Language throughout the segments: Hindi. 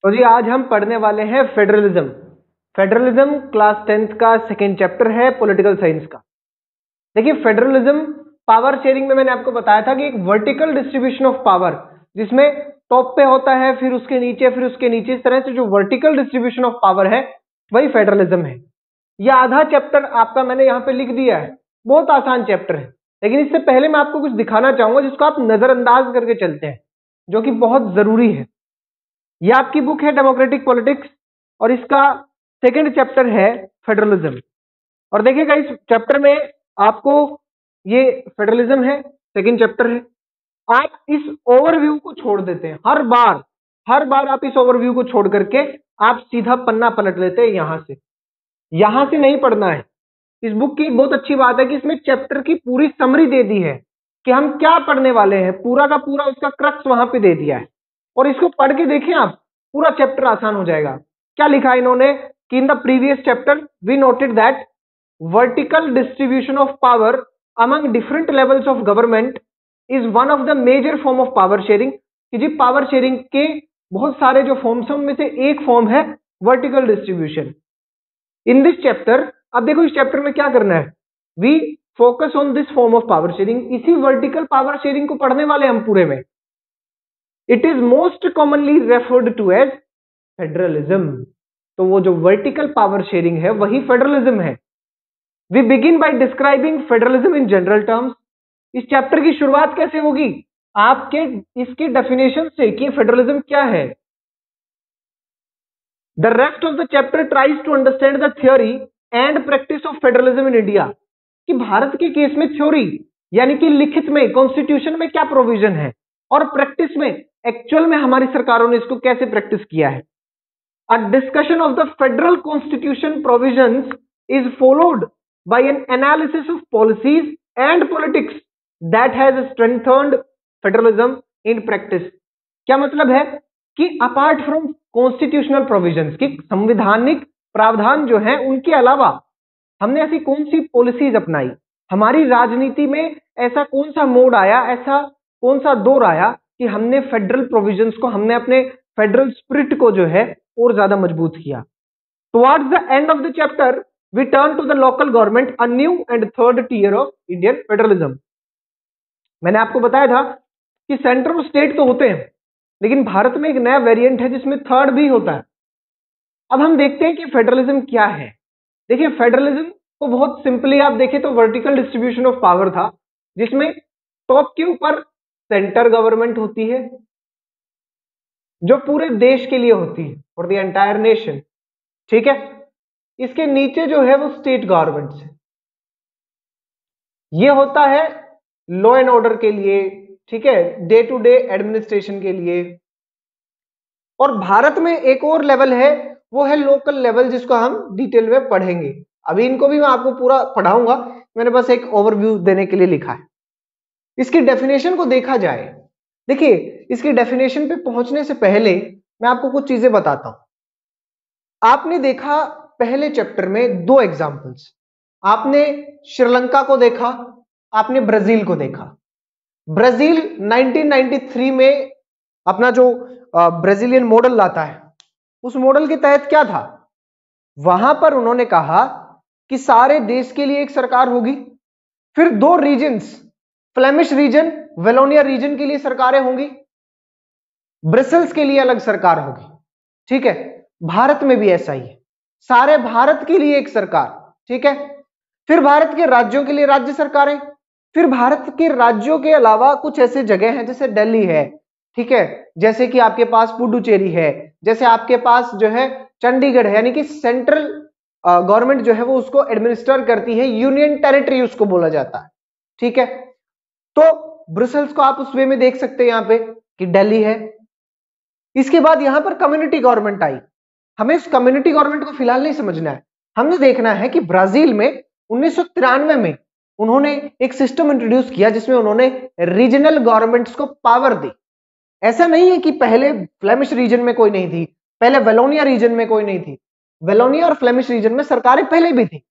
तो जी आज हम पढ़ने वाले हैं फेडरलिज्म। फेडरलिज्म क्लास 10th का सेकेंड चैप्टर है पॉलिटिकल साइंस का। देखिए फेडरलिज्म पावर शेयरिंग में मैंने आपको बताया था कि एक वर्टिकल डिस्ट्रीब्यूशन ऑफ पावर, जिसमें टॉप पे होता है फिर उसके नीचे फिर उसके नीचे, इस तरह से जो वर्टिकल डिस्ट्रीब्यूशन ऑफ पावर है वही फेडरलिज्म है। यह आधा चैप्टर आपका मैंने यहाँ पे लिख दिया है, बहुत आसान चैप्टर है। लेकिन इससे पहले मैं आपको कुछ दिखाना चाहूंगा जिसको आप नजरअंदाज करके चलते हैं, जो कि बहुत जरूरी है। यह आपकी बुक है डेमोक्रेटिक पॉलिटिक्स और इसका सेकंड चैप्टर है फेडरलिज्म। और देखिएगा इस चैप्टर में आपको ये फेडरलिज्म है, सेकंड चैप्टर है। आप इस ओवरव्यू को छोड़ देते हैं हर बार आप इस ओवरव्यू को छोड़ करके आप सीधा पन्ना पलट लेते हैं। यहां से नहीं पढ़ना है। इस बुक की बहुत अच्छी बात है कि इसमें चैप्टर की पूरी समरी दे दी है कि हम क्या पढ़ने वाले हैं, पूरा का पूरा उसका क्रक्स वहां पे दे दिया है। और इसको पढ़ के देखें आप, पूरा चैप्टर आसान हो जाएगा। क्या लिखा है इन्होंने कि in the previous chapter we noted that vertical distribution of power among different levels of government is one of the major form of power sharing. कि जी पावर शेयरिंग के बहुत सारे जो फॉर्म्स हैं उनमें से एक फॉर्म है vertical distribution. In this chapter, अब देखो इस चैप्टर में क्या करना है, we focus on this form of power sharing. इसी वर्टिकल पावर शेयरिंग को पढ़ने वाले हम पूरे में। It is most commonly referred to as federalism. तो वो जो वर्टिकल पावर शेयरिंग है वही फेडरलिज्म है। We begin by describing federalism in general terms. इस चैप्टर की शुरुआत कैसे होगी, आपके इसके डेफिनेशन से कि फेडरलिज्म क्या है। The rest of the chapter tries to understand the theory and practice of federalism in India. कि भारत के केस में थ्योरी यानी कि लिखित में कॉन्स्टिट्यूशन में क्या प्रोविजन है और प्रैक्टिस में एक्चुअल में हमारी सरकारों ने इसको कैसे प्रैक्टिस किया है। A discussion of the federal constitution provisions is followed by an analysis of policies and politics that has strengthened federalism in practice। क्या मतलब है कि अपार्ट फ्रॉम कॉन्स्टिट्यूशनल प्रोविजंस की संवैधानिक प्रावधान जो है उनके अलावा हमने ऐसी कौन सी पॉलिसीज अपनाई, हमारी राजनीति में ऐसा कौन सा मोड आया, ऐसा कौन सा दौर आया कि हमने फेडरल प्रोविजंस को, हमने अपने फेडरल स्पिरिट को जो है और ज्यादा मजबूत किया। Towards the end of the chapter we turn to the local government, a new and third tier of Indian federalism. मैंने आपको बताया था कि सेंटर और स्टेट तो होते हैं, लेकिन भारत में एक नया वेरिएंट है जिसमें थर्ड भी होता है। अब हम देखते हैं कि फेडरलिज्म क्या है। देखिए फेडरलिज्म को बहुत सिंपली आप देखें तो वर्टिकल डिस्ट्रीब्यूशन ऑफ पावर था, जिसमें टॉप के ऊपर सेंटर गवर्नमेंट होती है जो पूरे देश के लिए होती है फॉर द एंटायर नेशन, ठीक है। इसके नीचे जो है वो स्टेट गवर्नमेंट्स है, ये होता है लॉ एंड ऑर्डर के लिए, ठीक है, डे टू डे एडमिनिस्ट्रेशन के लिए। और भारत में एक और लेवल है, वो है लोकल लेवल, जिसको हम डिटेल में पढ़ेंगे। अभी इनको भी मैं आपको पूरा पढ़ाऊंगा, मैंने बस एक ओवरव्यू देने के लिए लिखा है। इसकी डेफिनेशन को देखा जाए, देखिए इसकी डेफिनेशन पे पहुंचने से पहले मैं आपको कुछ चीजें बताता हूं। आपने देखा पहले चैप्टर में दो एग्जांपल्स, आपने श्रीलंका को देखा, आपने ब्राजील को देखा। ब्राजील 1993 में अपना जो ब्राजीलियन मॉडल लाता है, उस मॉडल के तहत क्या था, वहां पर उन्होंने कहा कि सारे देश के लिए एक सरकार होगी, फिर दो regions, Flemish region, Wallonia region के लिए सरकारें होंगी, ब्रसेल्स के लिए अलग सरकार होगी, ठीक है। भारत में भी ऐसा ही है, सारे भारत के लिए एक सरकार, ठीक है। फिर भारत के राज्यों के लिए राज्य सरकारें, फिर भारत के राज्यों के अलावा कुछ ऐसे जगह हैं जैसे दिल्ली है, ठीक है, जैसे कि आपके पास पुडुचेरी है, जैसे आपके पास जो है चंडीगढ़ है, यानी कि सेंट्रल गवर्नमेंट जो है वो उसको एडमिनिस्टर करती है, यूनियन टेरिटरी उसको बोला जाता है, ठीक है। तो ब्रसेल्स को आप उस वे में देख सकते हैं यहां पे कि दिल्ली है। इसके बाद यहां पर कम्युनिटी गवर्नमेंट आई। हमें इस कम्युनिटी गवर्नमेंट को फिलहाल नहीं समझना है, हमने देखना है कि ब्राजील में 1993 में उन्होंने एक सिस्टम इंट्रोड्यूस किया जिसमें उन्होंने रीजनल गवर्नमेंट्स को पावर दी। ऐसा नहीं है कि पहले फ्लेमिश रीजन में कोई नहीं थी, पहले वेलोनिया रीजन में कोई नहीं थी, वेलोनिया और फ्लेमिश रीजन में सरकारें पहले भी थी,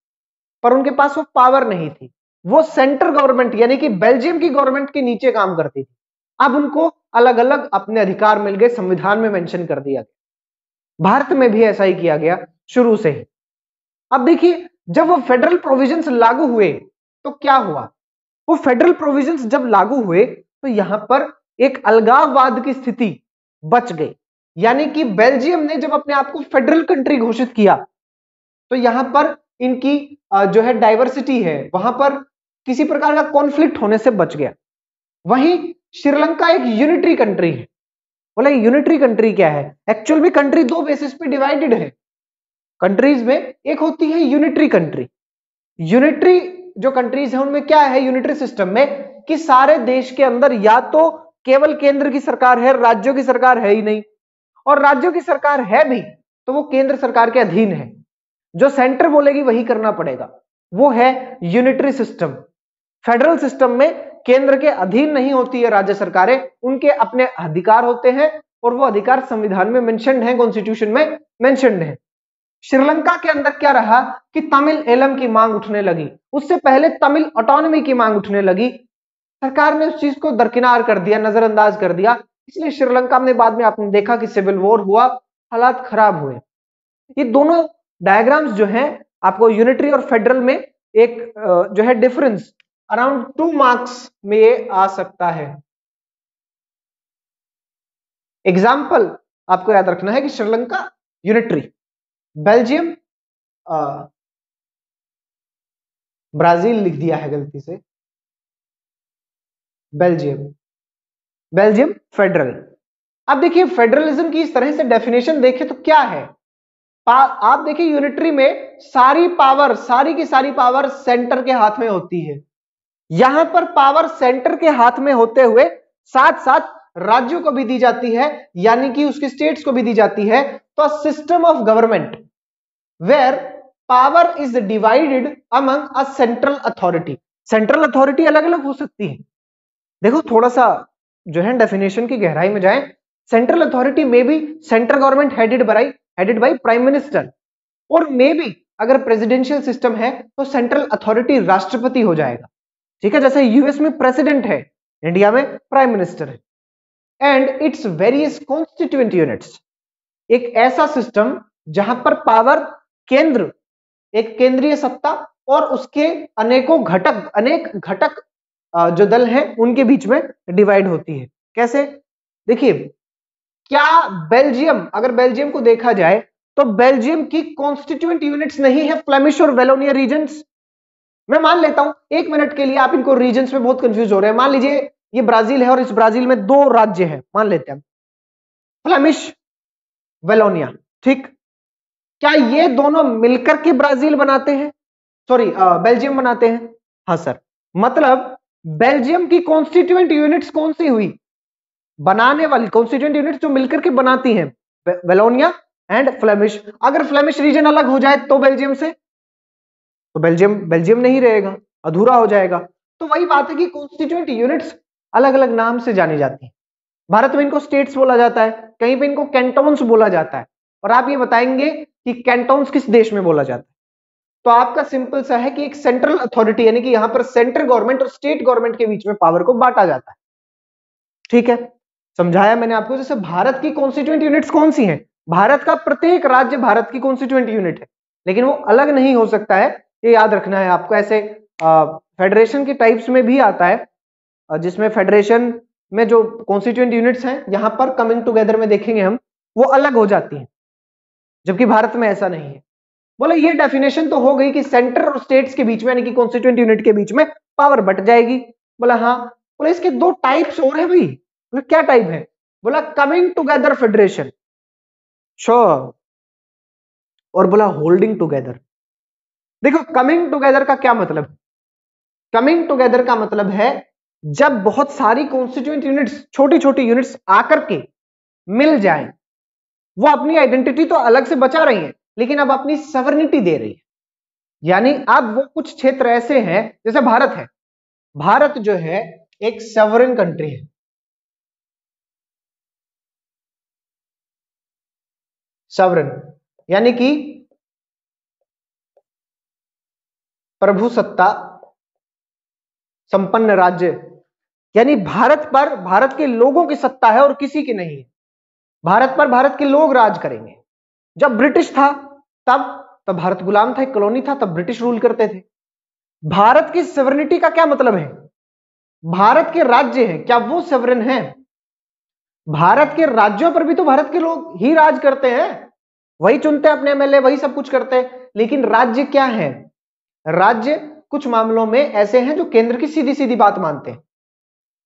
पर उनके पास वो पावर नहीं थी, वो सेंट्रल गवर्नमेंट यानी कि बेल्जियम की गवर्नमेंट के नीचे काम करती थी। अब उनको अलग अलग अपने अधिकार मिल गए, संविधान में मेंशन कर दिया गया। भारत में भी ऐसा ही किया गया शुरू से ही। अब देखिए, जब वो फेडरल प्रोविजंस लागू हुए तो क्या हुआ, वो फेडरल प्रोविजंस जब लागू हुए तो यहां पर एक अलगाववाद की स्थिति बच गई। यानी कि बेल्जियम ने जब अपने आप को फेडरल कंट्री घोषित किया तो यहां पर इनकी जो है डाइवर्सिटी है, वहां पर किसी प्रकार का कॉन्फ्लिक्ट होने से बच गया। वहीं श्रीलंका एक यूनिटरी कंट्री है। बोले यूनिटरी कंट्री क्या है, एक्चुअल में कंट्री दो बेसिस पे डिवाइडेड है। कंट्रीज में एक होती है यूनिटरी कंट्री। यूनिटरी जो कंट्रीज है उनमें क्या है, यूनिटरी सिस्टम में कि सारे देश के अंदर या तो केवल केंद्र की सरकार है, राज्यों की सरकार है ही नहीं, और राज्यों की सरकार है भी तो वो केंद्र सरकार के अधीन है, जो सेंटर बोलेगी वही करना पड़ेगा। वो है यूनिटरी सिस्टम। फेडरल सिस्टम में केंद्र के अधीन नहीं होती है राज्य सरकारें, उनके अपने अधिकार होते हैं और वो अधिकार संविधान में मेंशन्ड है, कॉन्स्टिट्यूशन में मेंशन्ड है। श्रीलंका के अंदर क्या रहा कि तमिल एलम की मांग उठने लगी, उससे पहले तमिल ऑटोनॉमी की मांग उठने लगी। सरकार ने उस चीज को दरकिनार कर दिया, नजरअंदाज कर दिया, इसलिए श्रीलंका में बाद में आपने देखा कि सिविल वॉर हुआ, हालात खराब हुए। ये दोनों डायग्राम्स जो हैं आपको यूनिटरी और फेडरल में एक जो है डिफरेंस अराउंड 2 मार्क्स में ये आ सकता है। एग्जाम्पल आपको याद रखना है कि श्रीलंका यूनिटरी, बेल्जियम ब्राजील लिख दिया है गलती से, बेल्जियम फेडरल। अब देखिए फेडरलिज्म की इस तरह से डेफिनेशन देखें तो क्या है, आप देखिए यूनिटरी में सारी पावर, सारी की सारी पावर सेंटर के हाथ में होती है। यहां पर पावर सेंटर के हाथ में होते हुए साथ साथ राज्यों को भी दी जाती है, यानी कि उसके स्टेट्स को भी दी जाती है। तो system of government where power is divided among a central authority. Central authority अलग अलग हो सकती है। देखो थोड़ा सा जो है डेफिनेशन की गहराई में जाएं, सेंट्रल अथॉरिटी में भी central government headed by prime minister, और मे भी अगर प्रेसिडेंशियल सिस्टम है तो सेंट्रल अथॉरिटी राष्ट्रपति हो जाएगा। ठीक है, जैसे यूएस में प्रेसिडेंट है, इंडिया में प्राइम मिनिस्टर है। And its various constituent units, एक ऐसा सिस्टम जहां पर पावर केंद्र, एक केंद्रीय सत्ता और उसके अनेक घटक जो दल हैं उनके बीच में डिवाइड होती है। कैसे, देखिए क्या बेल्जियम, अगर बेल्जियम को देखा जाए तो बेल्जियम की कॉन्स्टिट्यूएंट यूनिट्स नहीं है फ्लेमिश और वेलोनिया रीजन्स। मैं मान लेता हूं 1 मिनट के लिए, आप इनको रीजन्स में बहुत कंफ्यूज हो रहे हैं। मान लीजिए ये ब्राजील है और इस ब्राजील में 2 राज्य हैं, मान लेते हैं फ्लेमिश वेलोनिया। ठीक, क्या ये दोनों मिलकर के ब्राजील बनाते हैं, सॉरी बेल्जियम बनाते हैं? हाँ सर, मतलब बेल्जियम की कॉन्स्टिट्यूएंट यूनिट्स कौन सी हुई, बनाने वाली कॉन्स्टिट्यूएंट यूनिट्स जो मिलकर के बनाती हैं, वेलोनिया एंड फ्लेमिश। अगर फ्लेमिश रीजन अलग हो जाए तो बेल्जियम से, तो बेल्जियम नहीं रहेगा, अधूरा हो जाएगा। तो वही बात है कि कॉन्स्टिट्यूएंट यूनिट्स अलग अलग नाम से जानी जाती हैं। भारत में इनको स्टेट्स बोला जाता है, कहीं पे इनको कैंटोन्स बोला जाता है। और आप ये बताएंगे कि कैंटोन्स किस देश में बोला जाता है, तो आपका सिंपल सा है कि एक सेंट्रल अथॉरिटी, यानी कि यहां पर सेंट्रल गवर्नमेंट और स्टेट गवर्नमेंट के बीच में पावर को बांटा जाता है। ठीक है, समझाया मैंने आपको। जैसे भारत की कॉन्स्टिट्यूएंट यूनिट्स कौन सी हैं, भारत का प्रत्येक राज्य भारत की कॉन्स्टिट्यूएंट यूनिट है, लेकिन वो अलग नहीं हो सकता है, ये याद रखना है आपको। ऐसे फेडरेशन के टाइप्स में भी आता है, जिसमें फेडरेशन में जो कॉन्स्टिट्यूएंट यूनिट्स हैं यहां पर कमिंग टुगेदर में देखेंगे हम, वो अलग हो जाती हैं, जबकि भारत में ऐसा नहीं है। बोले ये डेफिनेशन तो हो गई कि सेंटर और स्टेट्स के बीच में, यानी कि कॉन्स्टिट्यूएंट यूनिट के बीच में पावर बट जाएगी। बोला हाँ। बोला इसके 2 टाइप्स और है भाई। बोला क्या टाइप है? बोला कमिंग टुगेदर फेडरेशन, श्योर, और बोला होल्डिंग टुगेदर। देखो कमिंग टुगेदर का क्या मतलब है, कमिंग टुगेदर का मतलब है जब बहुत सारी कॉन्स्टिट्यूएंट यूनिट्स, छोटी छोटी यूनिट्स आकर के मिल जाएं, वो अपनी आइडेंटिटी तो अलग से बचा रही है लेकिन अब अपनी सवर्निटी दे रही है। यानी अब वो कुछ क्षेत्र ऐसे हैं, जैसे भारत है, भारत जो है एक सवरन कंट्री है। सवरन यानी कि प्रभुसत्ता संपन्न राज्य, यानी भारत पर भारत के लोगों की सत्ता है और किसी की नहीं है। भारत पर भारत के लोग राज करेंगे। जब ब्रिटिश था तब भारत गुलाम था, एक कॉलोनी था, तब ब्रिटिश रूल करते थे। भारत की सॉवरेनिटी का क्या मतलब है? भारत के राज्य हैं, क्या वो सॉवरेन हैं? भारत के राज्यों पर भी तो भारत के लोग ही राज करते हैं, वही चुनते हैं अपने एमएलए, वही सब कुछ करते हैं। लेकिन राज्य क्या है? राज्य कुछ मामलों में ऐसे हैं जो केंद्र की सीधी सीधी बात मानते हैं,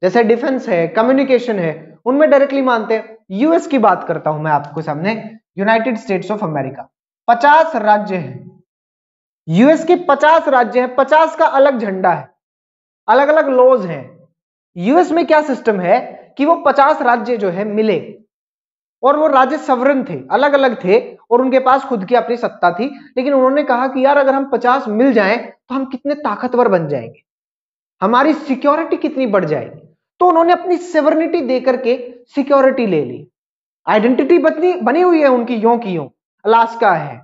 जैसे डिफेंस है, कम्युनिकेशन है, उनमें डायरेक्टली मानते हैं। यूएस की बात करता हूं मैं आपको सामने, यूनाइटेड स्टेट्स ऑफ अमेरिका, 50 राज्य हैं। यूएस के 50 राज्य हैं, 50 का अलग झंडा है, अलग अलग लॉज हैं। यूएस में क्या सिस्टम है कि वो 50 राज्य जो है मिले, और वो राज्य सवरन थे, अलग अलग थे, और उनके पास खुद की अपनी सत्ता थी। लेकिन उन्होंने कहा कि यार अगर हम 50 मिल जाएं तो हम कितने ताकतवर बन जाएंगे, हमारी सिक्योरिटी कितनी बढ़ जाएगी। तो उन्होंने अपनी सेवर्निटी देकर के सिक्योरिटी ले ली। आइडेंटिटी बनी हुई है उनकी, यों की यों अलास्का है,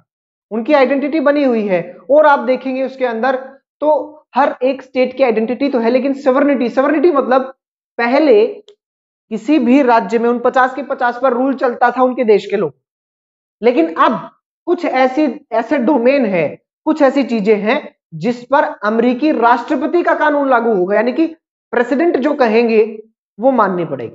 उनकी आइडेंटिटी बनी हुई है। और आप देखेंगे उसके अंदर तो हर एक स्टेट की आइडेंटिटी तो है, लेकिन सेवर्निटी मतलब पहले किसी भी राज्य में उन 50 के 50 पर रूल चलता था उनके देश के लोग, लेकिन अब कुछ ऐसे डोमेन है, कुछ ऐसी चीजें हैं जिस पर अमेरिकी राष्ट्रपति का कानून लागू होगा, यानी कि प्रेसिडेंट जो कहेंगे वो माननी पड़ेगी।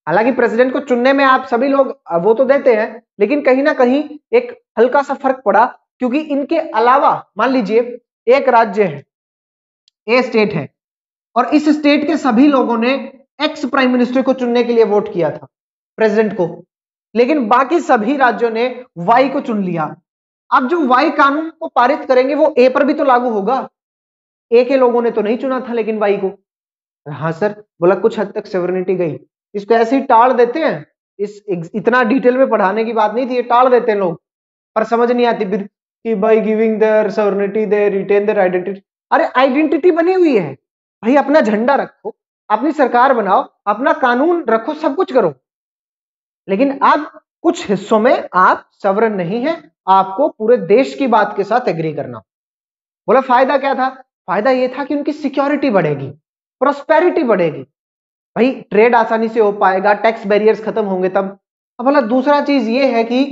हालांकि प्रेसिडेंट को चुनने में आप सभी लोग वो तो देते हैं, लेकिन कहीं ना कहीं एक हल्का सा फर्क पड़ा, क्योंकि इनके अलावा मान लीजिए एक राज्य है, ए स्टेट है, और इस स्टेट के सभी लोगों ने एक्स प्राइम मिनिस्टर को चुनने के लिए वोट किया था, प्रेसिडेंट को, लेकिन बाकी सभी राज्यों ने वाई को चुन लिया। अब जो वाई कानून को पारित करेंगे वो ए पर भी तो लागू होगा। ए के लोगों ने तो नहीं चुना था लेकिन वाई को। हाँ सर, बोला कुछ हद तक सॉवरेनिटी गई, इसको ऐसे ही टाल देते हैं। इतना डिटेल में पढ़ाने की बात नहीं थी, ये टाल देते हैं लोग, पर समझ नहीं आती फिर कि by giving their sovereignty they retain their identity. अरे आइडेंटिटी बनी हुई है भाई, अपना झंडा रखो, अपनी सरकार बनाओ, अपना कानून रखो, सब कुछ करो, लेकिन अब कुछ हिस्सों में आप सॉवरेन नहीं है, आपको पूरे देश की बात के साथ एग्री करना। बोला फायदा क्या था? फायदा यह था कि उनकी सिक्योरिटी बढ़ेगी, प्रोस्पेरिटी बढ़ेगी, भाई ट्रेड आसानी से हो पाएगा, टैक्स बैरियर्स खत्म होंगे तब। अब बोला दूसरा चीज ये है कि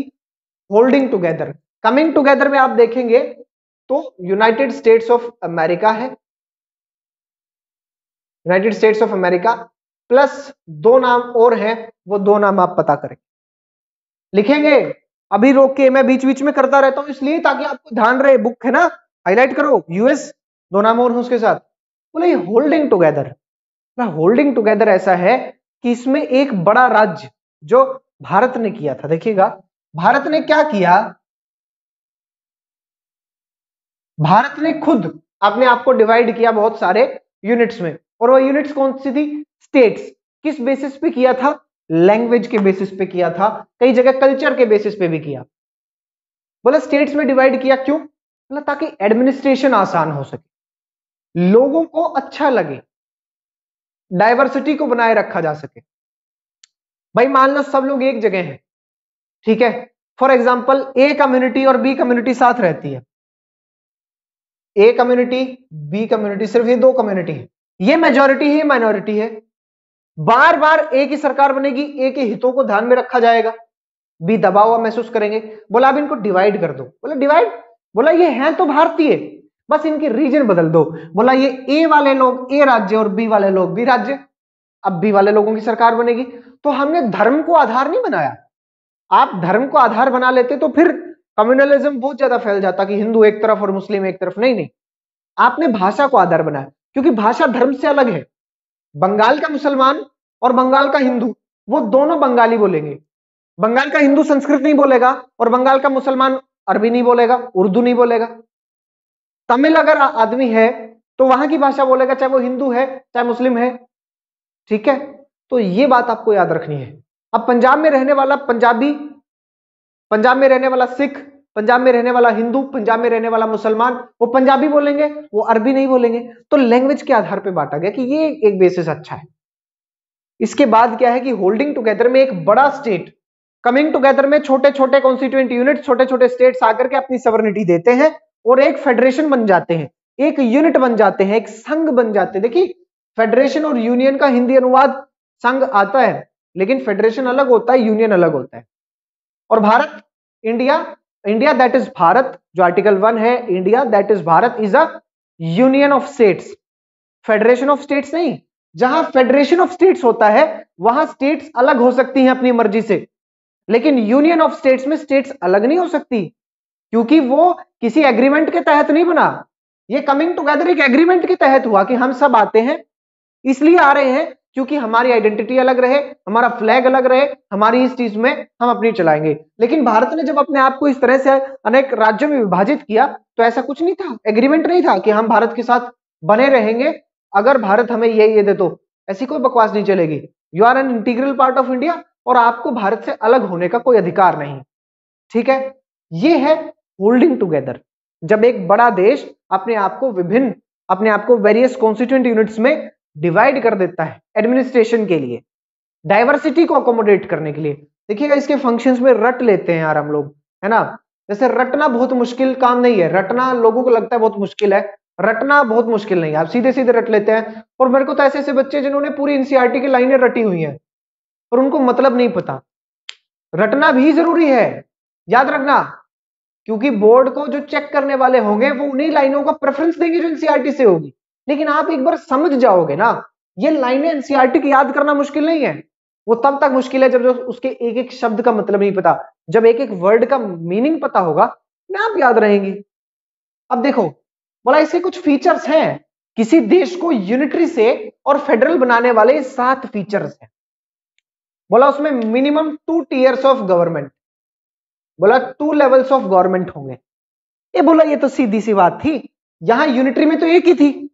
होल्डिंग टुगेदर, कमिंग टुगेदर में आप देखेंगे तो यूनाइटेड स्टेट्स ऑफ अमेरिका है, United states of America plus दो नाम और हैं, वो दो नाम आप पता करें, लिखेंगे। अभी रोक के मैं बीच बीच में करता रहता हूं इसलिए ताकि आपको ध्यान रहे, बुक है ना, हाईलाइट करो, यूएस, दो नाम और हैं उसके साथ। बोले होल्डिंग टुगेदर, होल्डिंग टुगेदर ऐसा है कि इसमें एक बड़ा राज्य जो भारत ने किया था, देखिएगा भारत ने क्या किया, भारत ने खुद अपने आप को डिवाइड किया बहुत सारे यूनिट्स में, और वो यूनिट्स कौन सी थी? स्टेट्स। किस बेसिस पे किया था? लैंग्वेज के बेसिस पे किया था, कई जगह कल्चर के बेसिस पे भी किया। बोला स्टेट्स में डिवाइड किया क्यों? बोला ताकि एडमिनिस्ट्रेशन आसान हो सके, लोगों को अच्छा लगे, डायवर्सिटी को बनाए रखा जा सके। भाई मान लो सब लोग एक जगह हैं, ठीक है, फॉर एग्जाम्पल ए कम्युनिटी और बी कम्युनिटी साथ रहती है, ए कम्युनिटी बी कम्युनिटी, सिर्फ ये दो कम्युनिटी है, ये मेजोरिटी है माइनॉरिटी है, बार बार ए की सरकार बनेगी, ए के हितों को ध्यान में रखा जाएगा, बी दबा हुआ महसूस करेंगे। बोला अब इनको डिवाइड कर दो। बोला डिवाइड? बोला ये हैं तो भारतीय, बस इनके रीजन बदल दो। बोला ये ए वाले लोग ए राज्य और बी वाले लोग बी राज्य, अब बी वाले लोगों की सरकार बनेगी। तो हमने धर्म को आधार नहीं बनाया, आप धर्म को आधार बना लेते तो फिर कम्युनलिज्म बहुत ज्यादा फैल जाता कि हिंदू एक तरफ और मुस्लिम एक तरफ, नहीं नहीं, आपने भाषा को आधार बनाया, क्योंकि भाषा धर्म से अलग है। बंगाल का मुसलमान और बंगाल का हिंदू वो दोनों बंगाली बोलेंगे, बंगाल का हिंदू संस्कृत नहीं बोलेगा और बंगाल का मुसलमान अरबी नहीं बोलेगा, उर्दू नहीं बोलेगा। तमिल अगर आदमी है तो वहां की भाषा बोलेगा, चाहे वो हिंदू है चाहे मुस्लिम है, ठीक है। तो ये बात आपको याद रखनी है। अब पंजाब में रहने वाला पंजाबी, पंजाब में रहने वाला सिख, पंजाब में रहने वाला हिंदू, पंजाब में रहने वाला मुसलमान, वो पंजाबी बोलेंगे, वो अरबी नहीं बोलेंगे। तो लैंग्वेज के आधार पर बांटा गया कि ये एक बेसिस अच्छा है। इसके बाद क्या है कि होल्डिंग टुगेदर में एक बड़ा स्टेट, कमिंग टुगेदर में छोटे छोटे कॉन्स्टिट्यूएंट यूनिट, छोटे छोटे स्टेट्स आकर के अपनी सॉवरेनिटी देते हैं और एक फेडरेशन बन जाते हैं, एक यूनिट बन जाते हैं, एक संघ बन जाते हैं। देखिए फेडरेशन और यूनियन का हिंदी अनुवाद संघ आता है, लेकिन फेडरेशन अलग होता है, यूनियन अलग होता है। और Bharat India, India that is Bharat, जो आर्टिकल 1 है, India that is Bharat is a union of states, federation of states नहीं। जहां फेडरेशन ऑफ स्टेट्स होता है वहां स्टेट्स अलग हो सकती हैं अपनी मर्जी से, लेकिन यूनियन ऑफ स्टेट्स में स्टेट्स अलग नहीं हो सकती, क्योंकि वो किसी एग्रीमेंट के तहत नहीं बना। ये कमिंग टुगेदर एक एग्रीमेंट के तहत हुआ कि हम सब आते हैं, इसलिए आ रहे हैं क्योंकि हमारी आइडेंटिटी अलग रहे, हमारा फ्लैग अलग रहे, हमारी इस चीज में हम अपनी चलाएंगे। लेकिन भारत ने जब अपने आप को इस तरह से अनेक राज्यों में विभाजित किया तो ऐसा कुछ नहीं था, एग्रीमेंट नहीं था कि हम भारत के साथ बने रहेंगे, अगर भारत हमें ये दे तो। ऐसी कोई बकवास नहीं चलेगी। You are an integral part of India और आपको भारत से अलग होने का कोई अधिकार नहीं। ठीक है, ये है होल्डिंग टुगेदर। जब एक बड़ा देश अपने आप को विभिन्न, अपने आप को वेरियस कॉन्स्टिट्यूएंट यूनिट्स में डिवाइड कर देता है एडमिनिस्ट्रेशन के लिए, डाइवर्सिटी को अकोमोडेट करने के लिए। देखिएगा इसके फंक्शंस में रट लेते हैं यार हम लोग, है ना। जैसे रटना बहुत मुश्किल काम नहीं है, रटना लोगों को लगता है बहुत मुश्किल है, रटना बहुत मुश्किल नहीं है, आप सीधे सीधे रट लेते हैं। और मेरे को तो ऐसे ऐसे बच्चे जिन्होंने पूरी एनसीईआरटी की लाइनें रटी हुई हैं और उनको मतलब नहीं पता। रटना भी जरूरी है, याद रखना, क्योंकि बोर्ड को जो चेक करने वाले होंगे वो उन्हीं लाइनों का प्रेफरेंस देंगे जो एनसीईआरटी से होगी। लेकिन आप एक बार समझ जाओगे ना, ये लाइनें एनसीईआरटी की याद करना मुश्किल नहीं है, वो तब तक मुश्किल है जब जो उसके एक एक शब्द का मतलब नहीं पता, जब एक एक वर्ड का मीनिंग पता होगा ना आप याद रहेंगी। अब देखो, बोला इसके कुछ फीचर्स हैं, किसी देश को यूनिटरी से और फेडरल बनाने वाले 7 फीचर्स हैं। बोला उसमें मिनिमम 2 टीयर्स ऑफ गवर्नमेंट, बोला 2 लेवल्स ऑफ गवर्नमेंट होंगे। ये बोला ये तो सीधी सी बात थी, यहां यूनिटरी में तो एक ही थी,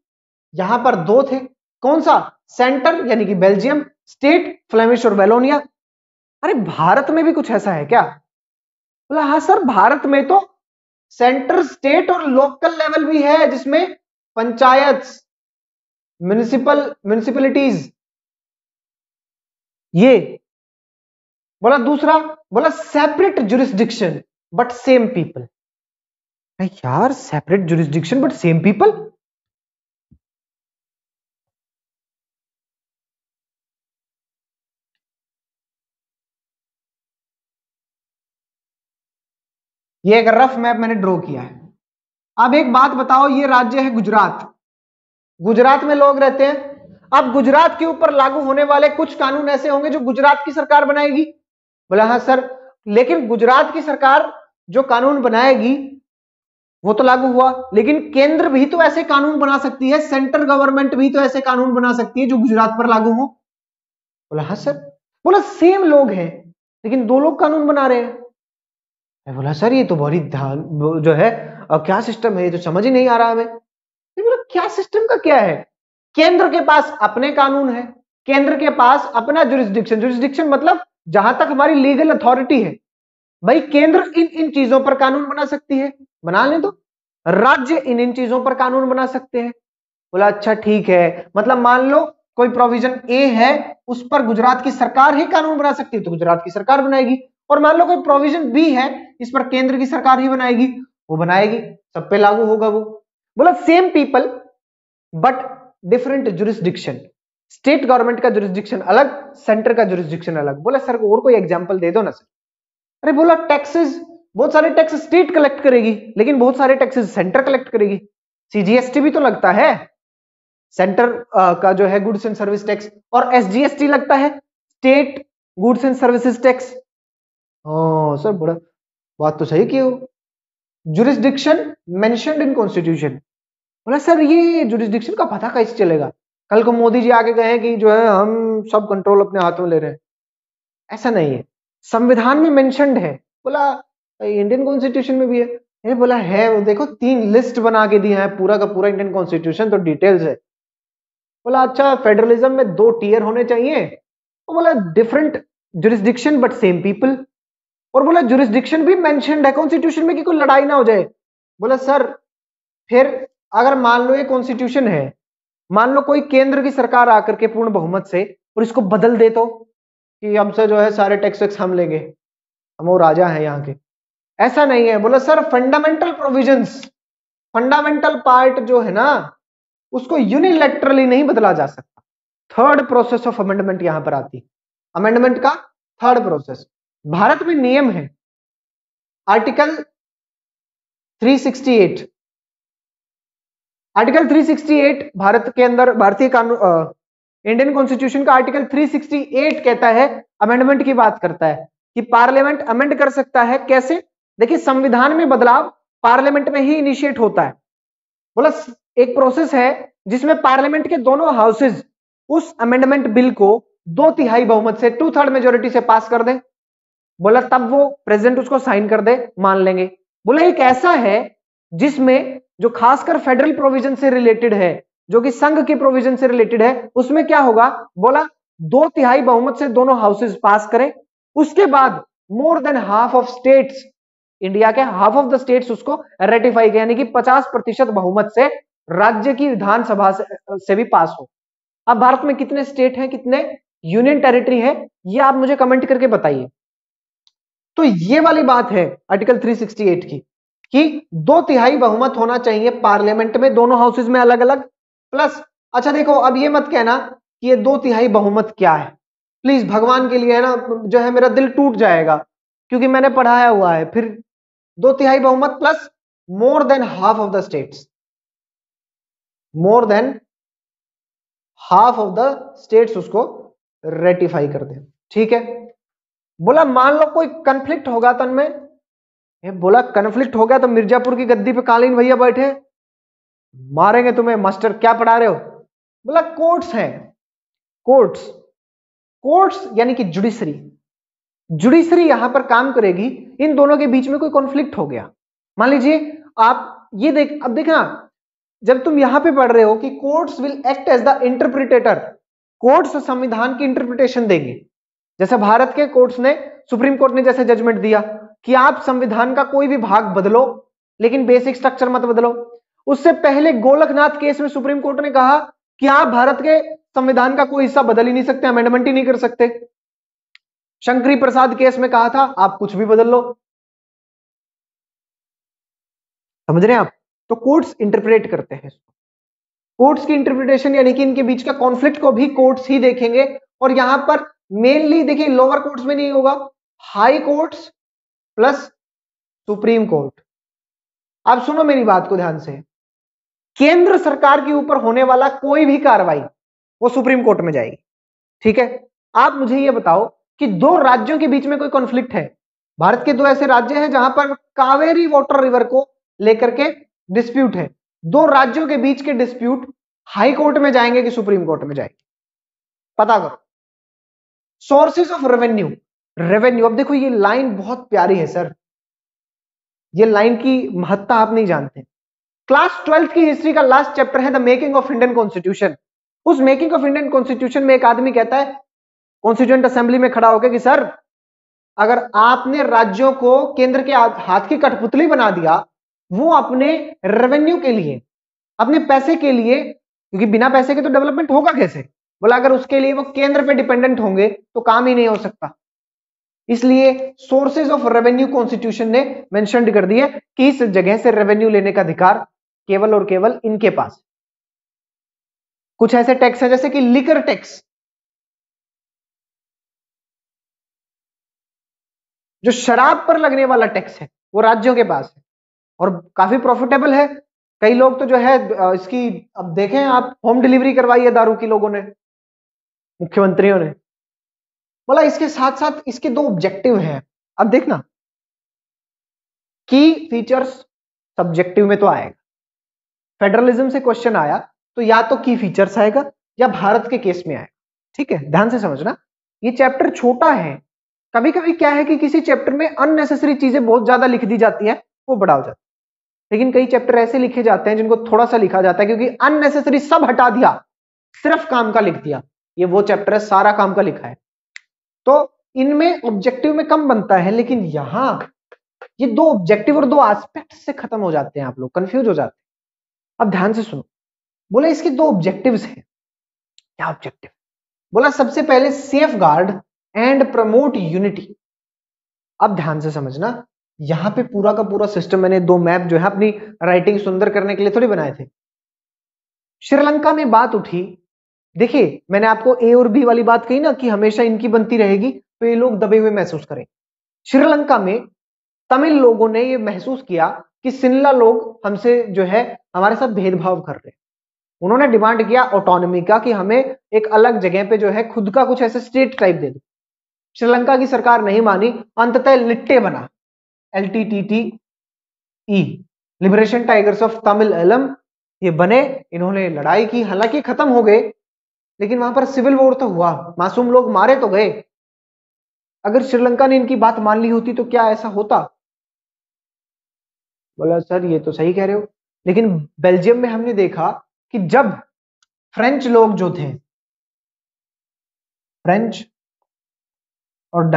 यहां पर 2 थे। कौन सा? सेंटर यानी कि बेल्जियम, स्टेट फ्लेमिश और वेलोनिया। अरे भारत में भी कुछ ऐसा है क्या? बोला हाँ सर, भारत में तो सेंटर, स्टेट और लोकल लेवल भी है, जिसमें पंचायत, म्युनिसिपलिटीज, ये। बोला दूसरा, बोला separate jurisdiction but same people. यार separate jurisdiction but same people, ये एक रफ मैप मैंने ड्रॉ किया है। अब एक बात बताओ, ये राज्य है गुजरात, गुजरात में लोग रहते हैं। अब गुजरात के ऊपर लागू होने वाले कुछ कानून ऐसे होंगे जो गुजरात की सरकार बनाएगी। बोला हाँ सर, लेकिन गुजरात की सरकार जो कानून बनाएगी वो तो लागू हुआ, लेकिन केंद्र भी तो ऐसे कानून बना सकती है, सेंट्रल गवर्नमेंट भी तो ऐसे कानून बना सकती है जो गुजरात पर लागू हो। बोला हाँ सर। बोला सेम लोग हैं लेकिन 2 लोग कानून बना रहे हैं। मैं बोला सर ये तो बड़ी ध्यान जो है, क्या सिस्टम है, ये तो समझ ही नहीं आ रहा हमें। बोला क्या सिस्टम का क्या है? केंद्र के पास अपने कानून है, केंद्र के पास अपना जुरिस्डिक्शन, जुरिस्डिक्शन मतलब जहां तक हमारी लीगल अथॉरिटी है, भाई केंद्र इन इन चीजों पर कानून बना सकती है, बना लें तो। राज्य इन इन चीजों पर कानून बना सकते हैं। बोला अच्छा ठीक है, मतलब मान लो कोई प्रोविजन ए है, उस पर गुजरात की सरकार ही कानून बना सकती है तो गुजरात की सरकार बनाएगी, और मान लो कोई प्रोविजन बी है, इस पर केंद्र की सरकार ही बनाएगी, वो बनाएगी, सब पे लागू होगा वो। बोला same people but different jurisdiction, state government का जुरिस्डिक्शन अलग, सेंटर का जुरिस्डिक्शन अलग। बोला सर और कोई एग्जांपल दे दो ना सर। अरे बोला टैक्सेस, बहुत सारे टैक्स स्टेट कलेक्ट करेगी लेकिन बहुत सारे टैक्सेस सेंटर कलेक्ट करेगी। सीजीएसटी भी तो लगता है, सेंटर का जो है गुड्स एंड सर्विस टैक्स, और एसजीएसटी लगता है, state goods and services tax. हाँ सर, बड़ा बात तो सही की हो। Jurisdiction mentioned in constitution. बोला सर ये जुरिस्डिक्शन का पता कैसे चलेगा? कल को मोदी जी आके कहें कि जो है हम सब कंट्रोल अपने हाथों में ले रहे हैं, ऐसा नहीं है, संविधान में मेंशन्ड है। बोला इंडियन कॉन्स्टिट्यूशन में भी है? बोला है, वो देखो 3 लिस्ट बना के दिया है, पूरा का पूरा इंडियन कॉन्स्टिट्यूशन तो डिटेल्स है। बोला अच्छा फेडरलिज्म में 2 टीयर होने चाहिए, तो बोला different jurisdiction but same people, और बोला जुरिस्डिक्शन भी मेंशन्ड है कॉन्स्टिट्यूशन में कि कोई लड़ाई ना हो जाए। बोला सर फिर अगर मान लो ये कॉन्स्टिट्यूशन है, मान लो कोई केंद्र की सरकार आकर के पूर्ण बहुमत से और इसको बदल दे तो, कि हमसे जो है सारे टैक्स हम लेंगे, हम वो राजा हैं यहाँ के, ऐसा नहीं है। बोला sir fundamental provisions, fundamental part जो है ना उसको यूनिलैटरली नहीं बदला जा सकता, थर्ड प्रोसेस ऑफ अमेंडमेंट यहां पर आती, अमेंडमेंट का थर्ड प्रोसेस। भारत में नियम है, आर्टिकल 368, आर्टिकल 368 भारत के अंदर भारतीय कानून इंडियन कॉन्स्टिट्यूशन का आर्टिकल 368 कहता है, अमेंडमेंट की बात करता है कि पार्लियामेंट अमेंड कर सकता है। कैसे? देखिए, संविधान में बदलाव पार्लियामेंट में ही इनिशिएट होता है। बोला एक प्रोसेस है जिसमें पार्लियामेंट के दोनों हाउसेज उस अमेंडमेंट बिल को 2/3 बहुमत से 2/3 मेजोरिटी से पास कर दे। बोला तब वो प्रेसिडेंट उसको साइन कर दे, मान लेंगे। बोला एक ऐसा है जिसमें जो खासकर फेडरल प्रोविजन से रिलेटेड है, जो कि संघ की प्रोविजन से रिलेटेड है, उसमें क्या होगा? बोला 2/3 बहुमत से दोनों हाउसेज पास करें, उसके बाद more than half of states, India के हाफ ऑफ द स्टेट्स उसको रेटिफाई किया, यानी कि 50% बहुमत से राज्य की विधानसभा से भी पास हो। अब भारत में कितने स्टेट हैं, कितने यूनियन टेरिटरी है, ये आप मुझे कमेंट करके बताइए। तो ये वाली बात है आर्टिकल 368 की कि 2/3 बहुमत होना चाहिए पार्लियामेंट में, दोनों हाउसेज में अलग अलग। प्लस अच्छा देखो, अब ये मत कहना कि ये 2/3 बहुमत क्या है, प्लीज भगवान के लिए, है ना, जो है मेरा दिल टूट जाएगा, क्योंकि मैंने पढ़ाया हुआ है। फिर 2/3 बहुमत plus more than half of the states, more than half of the states उसको रेटिफाई कर दे। ठीक है। बोला मान लो कोई कंफ्लिक्ट होगा तन में, बोला कंफ्लिक्ट हो गया तो मिर्जापुर की गद्दी पे कालीन भैया बैठे, मारेंगे तुम्हें, मास्टर क्या पढ़ा रहे हो? बोला कोर्ट्स हैं, कोर्ट्स, कोर्ट्स यानी कि जुडिशरी, जुडिशरी यहां पर काम करेगी। इन दोनों के बीच में कोई कॉन्फ्लिक्ट हो गया, मान लीजिए आप ये देख, अब देखना जब तुम यहां पे पढ़ रहे हो कि courts will act as the interpreter, courts संविधान की इंटरप्रिटेशन देंगे। जैसे भारत के कोर्ट्स ने, सुप्रीम कोर्ट ने जैसे जजमेंट दिया कि आप संविधान का कोई भी भाग बदलो लेकिन बेसिक स्ट्रक्चर मत बदलो। उससे पहले गोलकनाथ केस में सुप्रीम कोर्ट ने कहा कि आप भारत के संविधान का कोई हिस्सा बदल ही नहीं सकते, अमेंडमेंट ही नहीं कर सकते। शंकरी प्रसाद केस में कहा था आप कुछ भी बदल लो। समझ रहे हैं आप? तो कोर्ट्स इंटरप्रेट करते हैं, कोर्ट्स की इंटरप्रिटेशन यानी कि इनके बीच का कॉन्फ्लिक्ट को भी कोर्ट्स ही देखेंगे। और यहां पर मेनली देखिए लोअर कोर्ट्स में नहीं होगा, high courts plus supreme court. अब सुनो मेरी बात को ध्यान से, केंद्र सरकार के ऊपर होने वाला कोई भी कार्रवाई वो सुप्रीम कोर्ट में जाएगी। ठीक है। आप मुझे ये बताओ कि दो राज्यों के बीच में कोई कॉन्फ्लिक्ट है, भारत के दो ऐसे राज्य हैं जहां पर कावेरी वाटर रिवर को लेकर के डिस्प्यूट है, दो राज्यों के बीच के डिस्प्यूट हाई कोर्ट में जाएंगे कि सुप्रीम कोर्ट में जाएंगे? पता करो। सोर्सेज ऑफ रेवेन्यू, रेवेन्यू, अब देखो ये लाइन बहुत प्यारी है सर, ये लाइन की महत्ता आप नहीं जानते। क्लास 12th की हिस्ट्री का लास्ट चैप्टर है the making of Indian constitution. उस मेकिंग ऑफ इंडियन कॉन्स्टिट्यूशन में एक आदमी कहता है कॉन्स्टिट्यूएंट असेंबली में खड़ा होकर कि सर अगर आपने राज्यों को केंद्र के हाथ की कठपुतली बना दिया, वो अपने रेवेन्यू के लिए, अपने पैसे के लिए, क्योंकि बिना पैसे के तो डेवलपमेंट होगा कैसे, बोला अगर उसके लिए वो केंद्र पे डिपेंडेंट होंगे तो काम ही नहीं हो सकता। इसलिए सोर्सेज ऑफ रेवेन्यू कॉन्स्टिट्यूशन ने मेंशन कर दिया कि इस जगह से रेवेन्यू लेने का अधिकार केवल और केवल इनके पास। कुछ ऐसे टैक्स है जैसे कि लिकर टैक्स, जो शराब पर लगने वाला टैक्स है वो राज्यों के पास है और काफी प्रॉफिटेबल है। कई लोग तो जो है इसकी, अब देखें आप, होम डिलीवरी करवाई है दारू की लोगों ने, मुख्यमंत्रियों ने। बोला इसके साथ साथ इसके दो ऑब्जेक्टिव हैं। अब देखना की फीचर्स सब्जेक्टिव में तो आएगा, फेडरलिज्म से क्वेश्चन आया तो या तो की फीचर्स आएगा या भारत के केस में आएगा। ठीक है, ध्यान से समझना, ये चैप्टर छोटा है। कभी कभी क्या है कि किसी चैप्टर में अननेसेसरी चीजें बहुत ज्यादा लिख दी जाती है, वो बड़ा हो जाता है, लेकिन कई चैप्टर ऐसे लिखे जाते हैं जिनको थोड़ा सा लिखा जाता है क्योंकि अननेसेसरी सब हटा दिया, सिर्फ काम का लिख दिया। ये वो चैप्टर है सारा काम का लिखा है, तो इनमें ऑब्जेक्टिव में कम बनता है, लेकिन यहां ये दो ऑब्जेक्टिव और दो एस्पेक्ट से खत्म हो जाते हैं, आप लोग कंफ्यूज हो जाते हैं। अब ध्यान से सुनो, बोले इसके दो ऑब्जेक्टिव्स हैं। क्या ऑब्जेक्टिव? बोला सबसे पहले safe guard and promote unity. अब ध्यान से समझना, यहां पे पूरा का पूरा सिस्टम मैंने दो मैप जो है अपनी राइटिंग सुंदर करने के लिए थोड़ी बनाए थे। श्रीलंका में बात उठी, देखिए मैंने आपको ए और बी वाली बात कही ना कि हमेशा इनकी बनती रहेगी तो ये लोग दबे हुए महसूस करें। श्रीलंका में तमिल लोगों ने ये महसूस किया कि सिनला लोग हमसे जो है हमारे साथ भेदभाव कर रहे हैं। उन्होंने डिमांड किया ऑटोनॉमी का कि हमें एक अलग जगह पे जो है खुद का कुछ ऐसे स्टेट टाइप दे दो। श्रीलंका की सरकार नहीं मानी, अंततः लिट्टे बना, LTTE, liberation tigers of Tamil Eelam, ये बने। इन्होंने लड़ाई की, हालांकि खत्म हो गए, लेकिन वहां पर सिविल वॉर तो हुआ, मासूम लोग मारे तो गए। अगर श्रीलंका ने इनकी बात मान ली होती तो क्या ऐसा होता? बोला सर ये तो सही कह रहे हो, लेकिन बेल्जियम में हमने देखा कि जब फ्रेंच लोग जो थे, फ्रेंच और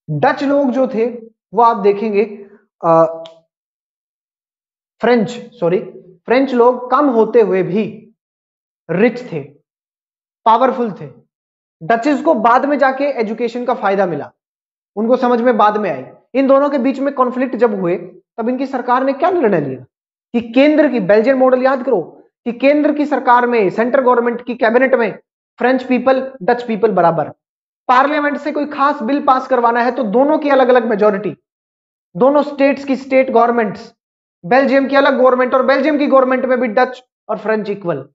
डच लोग जो थे वो आप देखेंगे फ्रेंच लोग कम होते हुए भी रिच थे, पावरफुल थे। डचेस को बाद में जाके एजुकेशन का फायदा मिला, उनको समझ में बाद में आई। इन दोनों के बीच में कॉन्फ्लिक्ट जब हुए तब इनकी सरकार ने क्या निर्णय लिया कि केंद्र की, बेल्जियन मॉडल याद करो, कि केंद्र की सरकार में, सेंट्रल गवर्नमेंट की कैबिनेट में फ्रेंच पीपल डच पीपल बराबर। पार्लियामेंट से कोई खास बिल पास करवाना है तो दोनों की अलग अलग मेजोरिटी, दोनों स्टेट्स की स्टेट गवर्नमेंट्स, बेल्जियम की अलग गवर्नमेंट और बेल्जियम की गवर्नमेंट में भी डच और फ्रेंच इक्वल।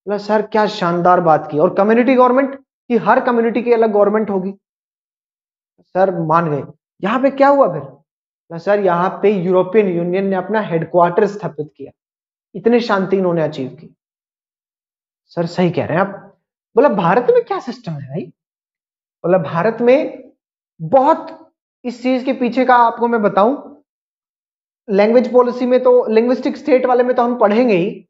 सर क्या शानदार बात की। और कम्युनिटी गवर्नमेंट की, हर कम्युनिटी की अलग गवर्नमेंट होगी। सर मान गए। यहां पे क्या हुआ फिर? सर यहां पे यूरोपियन यूनियन ने अपना हेडक्वार्टर स्थापित किया, इतनी शांति इन्होंने अचीव की। सर सही कह रहे हैं आप। बोला भारत में क्या सिस्टम है भाई? बोला भारत में बहुत, इस चीज के पीछे का आपको मैं बताऊं, लैंग्वेज पॉलिसी में तो, लिंग्विस्टिक स्टेट वाले में तो हम पढ़ेंगे ही।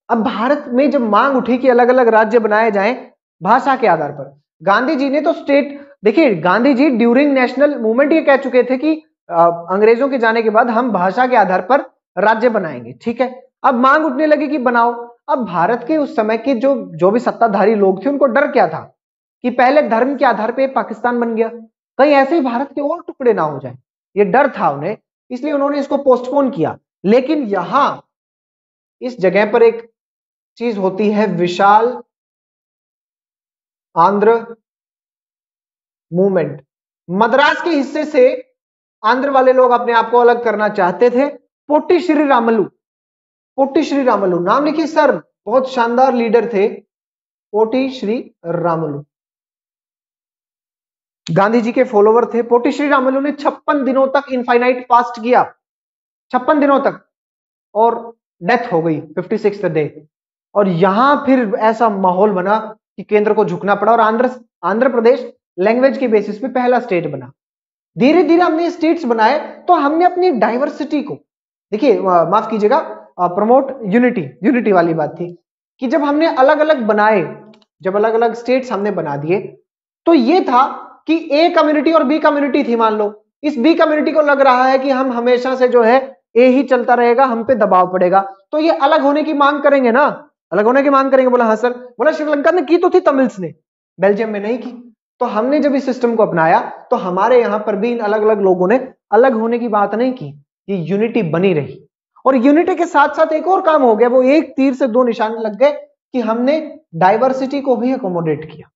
अब भारत में जब मांग उठी कि अलग अलग राज्य बनाए जाएं भाषा के आधार पर, गांधी जी ने तो स्टेट, देखिए Gandhi ji during national movement ये कह चुके थे कि अंग्रेजों के जाने के बाद हम भाषा के आधार पर राज्य बनाएंगे, ठीक है। अब मांग उठने लगी कि बनाओ। अब भारत के उस समय के जो भी सत्ताधारी लोग थे उनको डर क्या था कि पहले धर्म के आधार पर पाकिस्तान बन गया, कहीं ऐसे ही भारत के और टुकड़े ना हो जाए, ये डर था उन्हें, इसलिए उन्होंने इसको पोस्टपोन किया। लेकिन यहां इस जगह पर एक चीज होती है, विशाल आंध्र मूवमेंट। मद्रास के हिस्से से आंध्र वाले लोग अपने आप को अलग करना चाहते थे। पोट्टी श्री रामुलु, पोट्टी श्री रामुलु नाम लिखिए सर, बहुत शानदार लीडर थे पोट्टी श्री रामुलु, गांधी जी के फॉलोवर थे। पोट्टी श्री रामुलु ने 56 दिनों तक इनफाइनाइट फास्ट किया, 56 दिनों तक, और डेथ हो गई 56th डे। और यहां फिर ऐसा माहौल बना कि केंद्र को झुकना पड़ा और आंध्र प्रदेश लैंग्वेज के बेसिस पे पहला स्टेट बना। धीरे धीरे हमने स्टेट्स बनाए तो हमने अपनी डाइवर्सिटी को, देखिए माफ कीजिएगा, प्रमोट यूनिटी वाली बात थी कि जब हमने अलग अलग बनाए, जब अलग अलग स्टेट्स हमने बना दिए तो ये था कि ए कम्युनिटी और बी कम्युनिटी थी। मान लो इस बी कम्युनिटी को लग रहा है कि हम हमेशा से जो है ए ही चलता रहेगा, हम पे दबाव पड़ेगा, तो ये अलग होने की मांग करेंगे ना, अलग होने की मांग करेंगे। बोला हाँ सर। बोला श्रीलंका ने की तो थी तमिल्स ने, बेल्जियम में नहीं की। तो हमने जब इस सिस्टम को अपनाया तो हमारे यहां पर भी इन अलग अलग लोगों ने अलग होने की बात नहीं की, ये यूनिटी बनी रही। और यूनिटी के साथ साथ एक और काम हो गया, वो एक तीर से दो निशाने लग गए कि हमने डाइवर्सिटी को भी अकोमोडेट किया।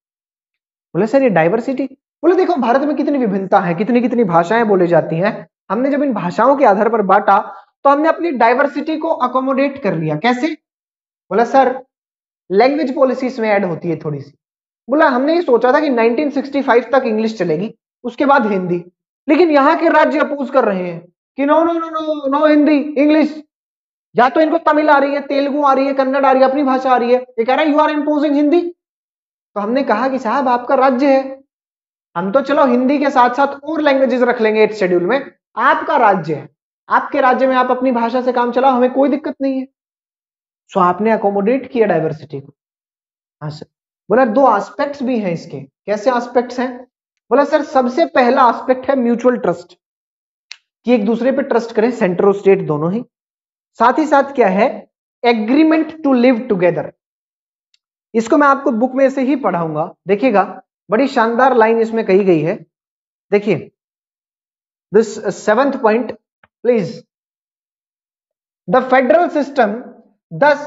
बोले सर ये डाइवर्सिटी, बोले देखो भारत में कितनी विभिन्नता है, कितनी कितनी भाषाएं बोली जाती हैं, हमने जब इन भाषाओं के आधार पर बांटा तो हमने अपनी डाइवर्सिटी को अकोमोडेट कर लिया। कैसे? बोला सर लैंग्वेज पॉलिसी इसमें ऐड होती है थोड़ी सी। बोला हमने ये सोचा था कि 1965 तक इंग्लिश चलेगी, उसके बाद हिंदी, लेकिन यहां के राज्य अपोज कर रहे हैं कि no no no no no Hindi English. या तो इनको तमिल आ रही है, तेलुगु आ रही है, कन्नड़ आ रही है, अपनी भाषा आ रही है, ये कह रहा है यू आर इम्पोजिंग हिंदी। तो हमने कहा कि साहब आपका राज्य है, हम तो चलो हिंदी के साथ साथ और लैंग्वेजेस रख लेंगे 8th शेड्यूल में, आपका राज्य है, आपके राज्य में आप अपनी भाषा से काम चलाओ, हमें कोई दिक्कत नहीं है। सो आपने अकोमोडेट किया डाइवर्सिटी को। हाँ सर। बोला दो एस्पेक्ट्स भी हैं इसके। कैसे एस्पेक्ट्स हैं? बोला सर सबसे पहला एस्पेक्ट है म्यूचुअल ट्रस्ट, कि एक दूसरे पे ट्रस्ट करें, सेंटर और स्टेट दोनों ही। साथ ही साथ क्या है? Agreement to live together. इसको मैं आपको बुक में से ही पढ़ाऊंगा, देखिएगा बड़ी शानदार लाइन इसमें कही गई है। देखिए this 7th point please, the federal system thus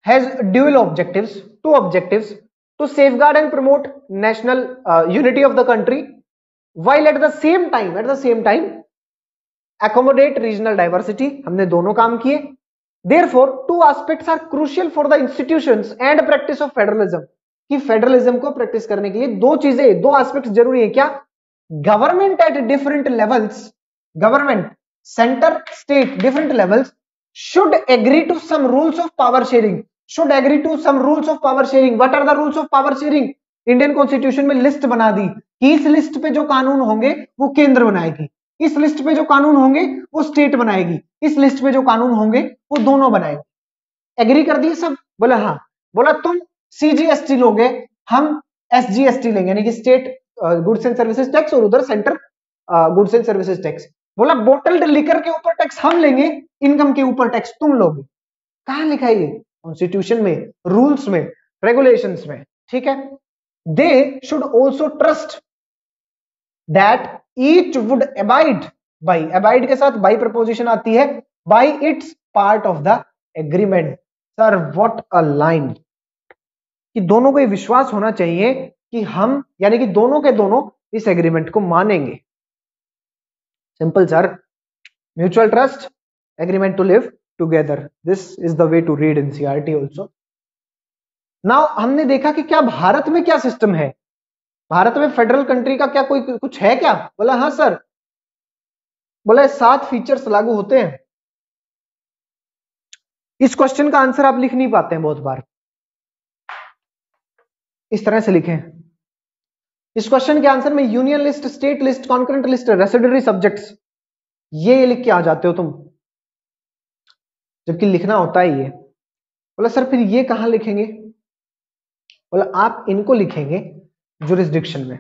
has dual objectives, two objectives, to safeguard and promote national unity of the country while at the same time accommodate regional diversity, हमने दोनों काम किए। Therefore, two aspects are crucial for the institutions and practice of federalism, कि फेडरलिज्म को प्रैक्टिस करने के लिए दो चीजें, दो एस्पेक्ट्स जरूरी है। क्या? Government at different levels, government centre state different levels should agree to some rules of power sharing, should agree to some rules of power sharing. What are the rules of power sharing? Indian constitution में लिस्ट बना दी कि इस लिस्ट पे जो कानून होंगे वो केंद्र बनाएगी, इस लिस्ट पे जो कानून होंगे वो स्टेट बनाएगी, इस लिस्ट पे जो कानून होंगे वो दोनों बनाएगी। एग्री कर दिए सब? बोला हाँ। बोला तुम सीजीएसटी लोगे, हम एसजीएसटी लेंगे, यानी कि state goods and services tax, और उधर centre goods and services tax. बोला बोटल्ड लिकर के ऊपर टैक्स हम लेंगे, इनकम के ऊपर टैक्स तुम लोगे। कहां लिखा है ये? कॉन्स्टिट्यूशन में, रूल्स में, रेगुलेशंस में, ठीक है। They should also trust that each would abide by, abide के साथ बाई प्रपोजिशन आती है, by its part of the agreement. Sir what a line, कि दोनों को ये विश्वास होना चाहिए कि हम, यानी कि दोनों के दोनों इस एग्रीमेंट को मानेंगे। Simple sir, mutual trust, agreement to live together, this is the way to read NCERT also. Now हमने देखा कि क्या भारत में क्या सिस्टम है, भारत में फेडरल कंट्री का क्या कोई कुछ है क्या? बोला हाँ सर। बोला 7 फीचर्स लागू होते हैं। इस क्वेश्चन का आंसर आप लिख नहीं पाते हैं बहुत बार, इस तरह से लिखें। इस क्वेश्चन के आंसर में union list, state list, concurrent list, residuary subjects, ये लिख के आ जाते हो तुम, जबकि लिखना होता है ये। बोला सर फिर ये कहां लिखेंगे? बोला आप इनको लिखेंगे जुरिस्डिक्शन में।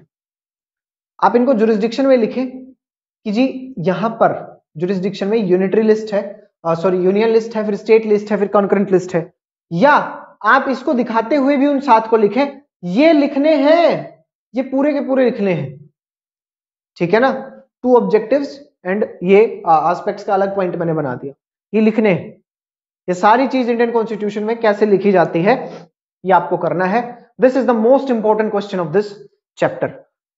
आप इनको जुरिस्डिक्शन में लिखें कि जी यहां पर जुरिस्डिक्शन में यूनिटरी लिस्ट है, सॉरी यूनियन लिस्ट है, फिर स्टेट लिस्ट है, फिर कॉन्करेंट लिस्ट है। या आप इसको दिखाते हुए भी उन 7 को लिखें, ये लिखने हैं, ये पूरे के पूरे लिखने हैं, ठीक है ना। 2 ऑब्जेक्टिव्स एंड ये एस्पेक्ट्स का अलग पॉइंट मैंने बना दिया, ये लिखने हैं। ये सारी चीज इंडियन कॉन्स्टिट्यूशन में कैसे लिखी जाती है ये आपको करना है। This is the most important question of this chapter.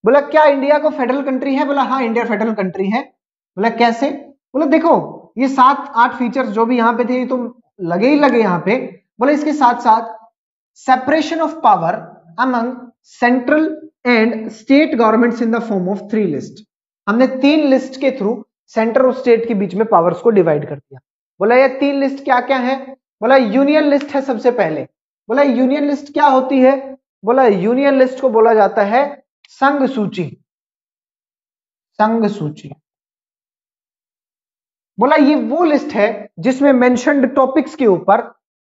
बोला क्या इंडिया को फेडरल कंट्री है? बोला हाँ इंडिया फेडरल कंट्री है। बोला कैसे? बोला देखो ये 7-8 फीचर्स जो भी यहां पे थे ये तो लगे ही लगे यहां पे। बोला इसके साथ साथ separation of power among central and state governments in the form of 3 list. हमने 3 लिस्ट के थ्रू सेंटर और स्टेट के बीच में पावर्स को डिवाइड कर दिया। बोला ये 3 लिस्ट क्या क्या है? बोला यूनियन लिस्ट है सबसे पहले। बोला यूनियन लिस्ट क्या होती है? बोला यूनियन लिस्ट को बोला जाता है संघ सूची, संघ सूची। बोला ये वो लिस्ट है जिसमें मेंशन्ड टॉपिक्स के ऊपर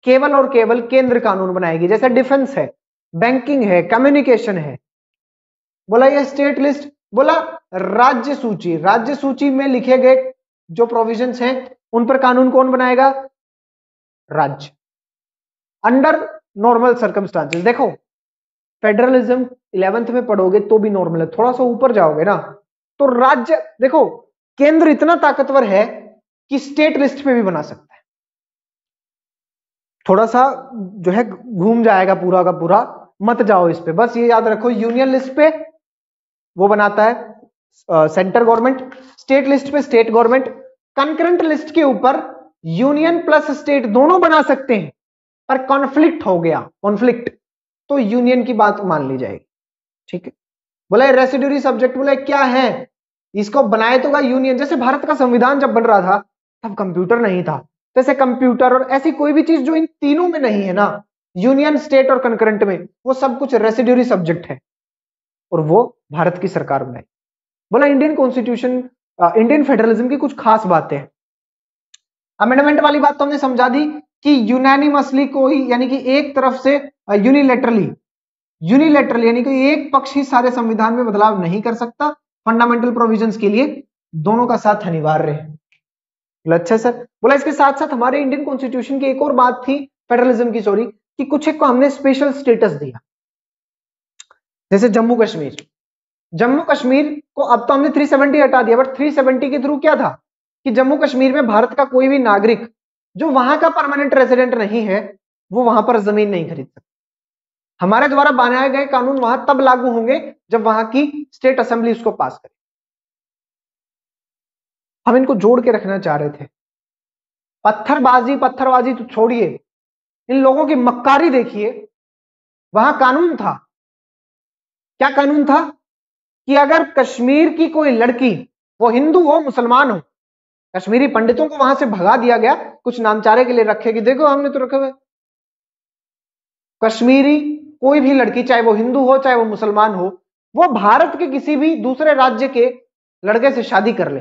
केवल और केवल केंद्र कानून बनाएगी, जैसे डिफेंस है, बैंकिंग है, कम्युनिकेशन है। बोला ये स्टेट लिस्ट। बोला राज्य सूची, राज्य सूची में लिखे गए जो प्रोविजंस हैं उन पर कानून कौन बनाएगा? राज्य। अंडर नॉर्मल सर्कमस्टांसेस, देखो फेडरलिज्म 11th में पढ़ोगे तो भी नॉर्मल है, थोड़ा सा ऊपर जाओगे ना तो राज्य, देखो केंद्र इतना ताकतवर है कि स्टेट लिस्ट पे भी बना सकता है। थोड़ा सा जो है घूम जाएगा पूरा का पूरा, मत जाओ इस पे, बस ये याद रखो यूनियन लिस्ट पे वो बनाता है सेंटर गवर्नमेंट, स्टेट लिस्ट पे स्टेट गवर्नमेंट, कंकरेंट लिस्ट के ऊपर यूनियन प्लस स्टेट दोनों बना सकते हैं, पर कॉन्फ्लिक्ट हो गया, कॉन्फ्लिक्ट तो यूनियन की बात मान ली जाएगी, ठीक है। बोला रेसिड्यूरी सब्जेक्ट, बोला क्या है? इसको बनाए तो यूनियन, जैसे भारत का संविधान जब बन रहा था तब कंप्यूटर नहीं था, जैसे कंप्यूटर और ऐसी कोई भी चीज जो इन तीनों में नहीं है ना, यूनियन, स्टेट और कंकरेंट में, वो सब कुछ रेसिड्यूरी सब्जेक्ट है और वो भारत की सरकार बनाई। बोला इंडियन कॉन्स्टिट्यूशन, इंडियन फेडरलिज्म की कुछ खास बातें हैं। अमेंडमेंट वाली बात तो हमने समझा दी कि यूनानिमसली कोई, यानी कि एक तरफ से यूनिलेटरली, यूनिलेटरली यानी कि एक पक्ष ही सारे संविधान में बदलाव नहीं कर सकता। फंडामेंटल प्रोविजंस के लिए दोनों का साथ अनिवार्य है। अच्छा सर। बोला इसके साथ साथ हमारे इंडियन कॉन्स्टिट्यूशन की एक और बात थी फेडरलिज्म की, सॉरी, कि कुछ एक को हमने स्पेशल स्टेटस दिया, जैसे जम्मू कश्मीर। जम्मू कश्मीर को अब तो हमने 370 हटा दिया, बट 370 के थ्रू क्या था कि जम्मू कश्मीर में भारत का कोई भी नागरिक जो वहां का परमानेंट रेजिडेंट नहीं है वो वहां पर जमीन नहीं खरीद सकता। हमारे द्वारा बनाए गए कानून वहां तब लागू होंगे जब वहां की स्टेट असेंबली उसको पास करे। हम इनको जोड़ के रखना चाह रहे थे। पत्थरबाजी तो छोड़िए, इन लोगों की मक्कारी देखिए। वहां कानून था, क्या कानून था कि अगर कश्मीर की कोई लड़की, वो हिंदू हो मुसलमान हो, कश्मीरी पंडितों को वहां से भगा दिया गया कुछ नामचारे के लिए रखे कि देखो हमने तो रखे हुए, कश्मीरी कोई भी लड़की चाहे वो हिंदू हो चाहे वो मुसलमान हो, वो भारत के किसी भी दूसरे राज्य के लड़के से शादी कर ले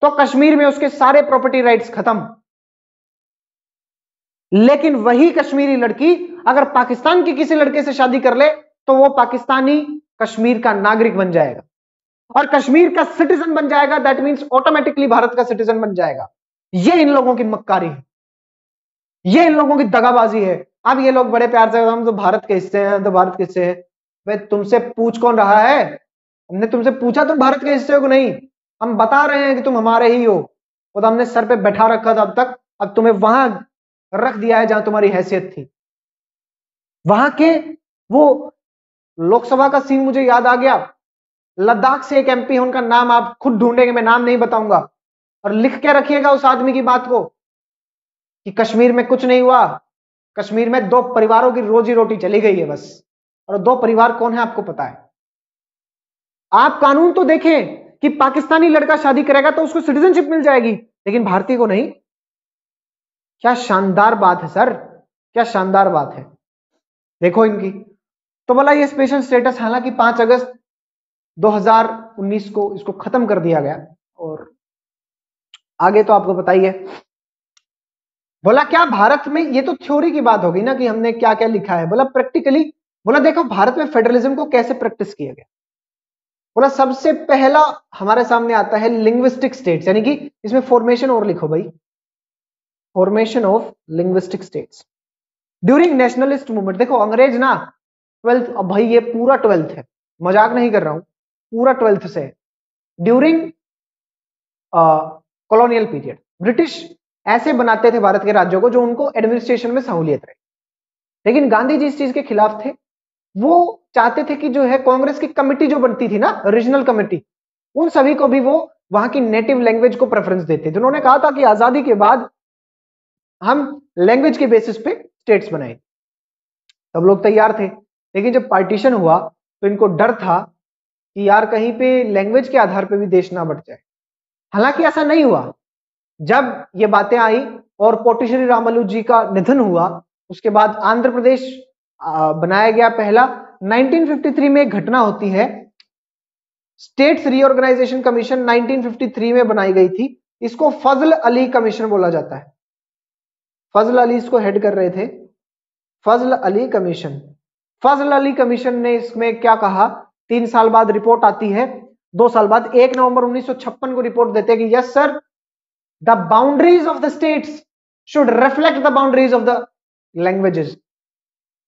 तो कश्मीर में उसके सारे प्रॉपर्टी राइट्स खत्म। लेकिन वही कश्मीरी लड़की अगर पाकिस्तान के किसी लड़के से शादी कर ले तो वो पाकिस्तानी कश्मीर का नागरिक बन जाएगा और कश्मीर का सिटीजन बन जाएगा। दैट मीन्स ऑटोमेटिकली भारत का सिटीजन बन जाएगा। ये इन लोगों की मक्कारी है, ये इन लोगों की दगाबाजी है। अब ये लोग बड़े प्यार से हम तो भारत के हिस्से हैं, तो भारत के हिस्से हैं। भाई तुमसे पूछ कौन रहा है? हमने तुमसे पूछा तुम भारत के हिस्से हो कि नहीं? हम बता रहे हैं कि तुम हमारे ही हो, वो तो हमने सर पे बैठा रखा था अब तक, अब तुम्हें वहां रख दिया है जहां तुम्हारी हैसियत थी। वहां के वो लोकसभा का सीन मुझे याद आ गया। लद्दाख से एक एमपी है, उनका नाम आप खुद ढूंढेंगे, मैं नाम नहीं बताऊंगा, और लिख के रखिएगा उस आदमी की बात को कि कश्मीर में कुछ नहीं हुआ, कश्मीर में 2 परिवारों की रोजी रोटी चली गई है बस। और 2 परिवार कौन है आपको पता है? आप कानून तो देखें कि पाकिस्तानी लड़का शादी करेगा तो उसको सिटीजनशिप मिल जाएगी, लेकिन भारतीय को नहीं। क्या शानदार बात है सर, क्या शानदार बात है। देखो इनकी तो बोला ये स्पेशल स्टेटस हालांकि 5 अगस्त 2019 को इसको खत्म कर दिया गया। और आगे तो आपको बताइए, बोला क्या भारत में, ये तो थ्योरी की बात होगी ना कि हमने क्या क्या लिखा है, बोला प्रैक्टिकली, बोला देखो भारत में फेडरलिज्म को कैसे प्रैक्टिस किया गया। बोला सबसे पहला हमारे सामने आता है लिंग्विस्टिक स्टेट्स, यानी कि इसमें फॉर्मेशन और लिखो भाई, formation of linguistic states during nationalist movement. देखो अंग्रेज ना 12th, अब भाई ये पूरा 12th है, मजाक नहीं कर रहा हूं, पूरा 12th से ड्यूरिंग कॉलोनियल पीरियड। ब्रिटिश ऐसे बनाते थे भारत के राज्यों को जो उनको एडमिनिस्ट्रेशन में सहूलियत रहे, लेकिन गांधी जी इस चीज के खिलाफ थे। वो चाहते थे कि जो है कांग्रेस की कमेटी जो बनती थी ना, रीजनल कमेटी, उन सभी को भी वो वहां की नेटिव लैंग्वेज को प्रेफरेंस देते थे। उन्होंने कहा था कि आजादी के बाद हम लैंग्वेज के बेसिस पे स्टेट्स बनाए। सब लोग तैयार थे, लेकिन जब पार्टीशन हुआ तो इनको डर था कि यार कहीं पे लैंग्वेज के आधार पे भी देश ना बढ़ जाए। हालांकि ऐसा नहीं हुआ। जब ये बातें आई और पोटी श्री रामालू जी का निधन हुआ, उसके बाद आंध्र प्रदेश बनाया गया पहला। 1953 में एक घटना होती है, स्टेट्स रीऑर्गेनाइजेशन कमीशन 1953 में बनाई गई थी। इसको फजल अली कमीशन बोला जाता है। फजल अली इसको हेड कर रहे थे, फजल अली कमीशन। फजल अली कमीशन ने इसमें क्या कहा, 3 साल बाद रिपोर्ट आती है, 2 साल बाद 1 नवंबर 1956 को रिपोर्ट देते हैं कि yes sir, the boundaries of the states should reflect the boundaries of the languages,